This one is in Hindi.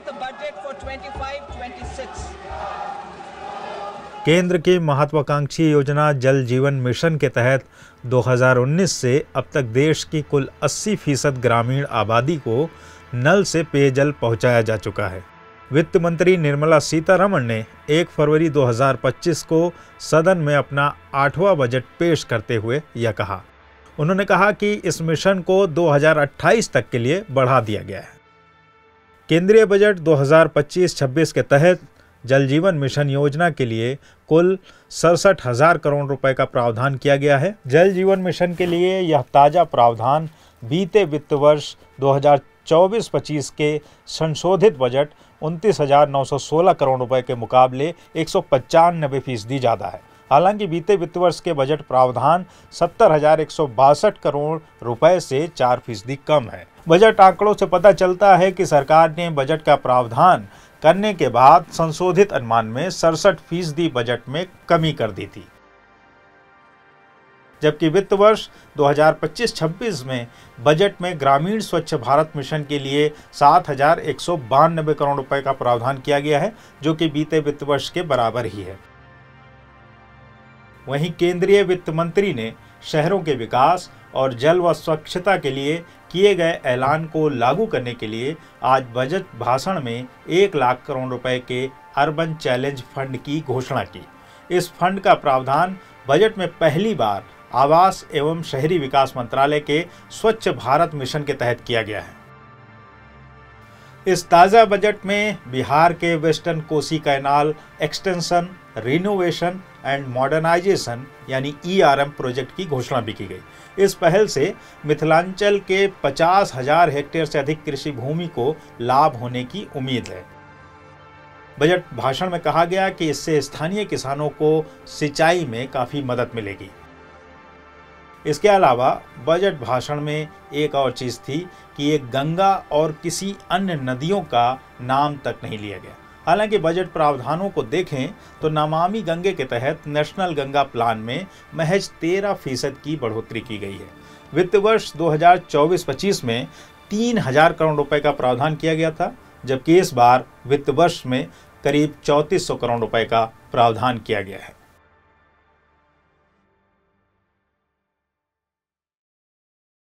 present the budget for 25-26. केंद्र की महत्वाकांक्षी योजना जल जीवन मिशन के तहत 2019 से अब तक देश की कुल 80% ग्रामीण आबादी को नल से पेयजल पहुंचाया जा चुका है। वित्त मंत्री निर्मला सीतारमण ने 1 फरवरी 2025 को सदन में अपना 8वां बजट पेश करते हुए यह कहा। उन्होंने कहा कि इस मिशन को 2028 तक के लिए बढ़ा दिया गया है। केंद्रीय बजट 2025-26 के तहत जल जीवन मिशन योजना के लिए कुल 67,000 करोड़ रुपए का प्रावधान किया गया है। जल जीवन मिशन के लिए यह ताज़ा प्रावधान बीते वित्त वर्ष 2024-25 के संशोधित बजट 29,916 करोड़ रुपए के मुकाबले 195% ज़्यादा है। हालांकि बीते वित्त वर्ष के बजट प्रावधान 70,162 करोड़ रुपए से 4% कम है। बजट आंकड़ों से पता चलता है कि सरकार ने बजट का प्रावधान करने के बाद संशोधित अनुमान में 67% बजट में कमी कर दी थी, जबकि वित्त वर्ष 2025-26 में बजट में ग्रामीण स्वच्छ भारत मिशन के लिए 7,192 करोड़ रुपए का प्रावधान किया गया है, जो कि बीते वित्त वर्ष के बराबर ही है। वहीं केंद्रीय वित्त मंत्री ने शहरों के विकास और जल व स्वच्छता के लिए किए गए ऐलान को लागू करने के लिए आज बजट भाषण में 1 लाख करोड़ रुपए के अर्बन चैलेंज फंड की घोषणा की। इस फंड का प्रावधान बजट में पहली बार आवास एवं शहरी विकास मंत्रालय के स्वच्छ भारत मिशन के तहत किया गया है। इस ताज़ा बजट में बिहार के western Kosi canal extension, renovation and modernization यानी ERM प्रोजेक्ट की घोषणा भी की गई। इस पहल से मिथिलांचल के 50,000 हेक्टेयर से अधिक कृषि भूमि को लाभ होने की उम्मीद है। बजट भाषण में कहा गया कि इससे स्थानीय किसानों को सिंचाई में काफ़ी मदद मिलेगी। इसके अलावा बजट भाषण में एक और चीज़ थी कि एक गंगा और किसी अन्य नदियों का नाम तक नहीं लिया गया। हालांकि बजट प्रावधानों को देखें तो नमामि गंगे के तहत नेशनल गंगा प्लान में महज 13% की बढ़ोतरी की गई है। वित्त वर्ष 2024-25 में 3,000 करोड़ रुपए का प्रावधान किया गया था, जबकि इस बार वित्त वर्ष में करीब 3,400 करोड़ रुपए का प्रावधान किया गया है।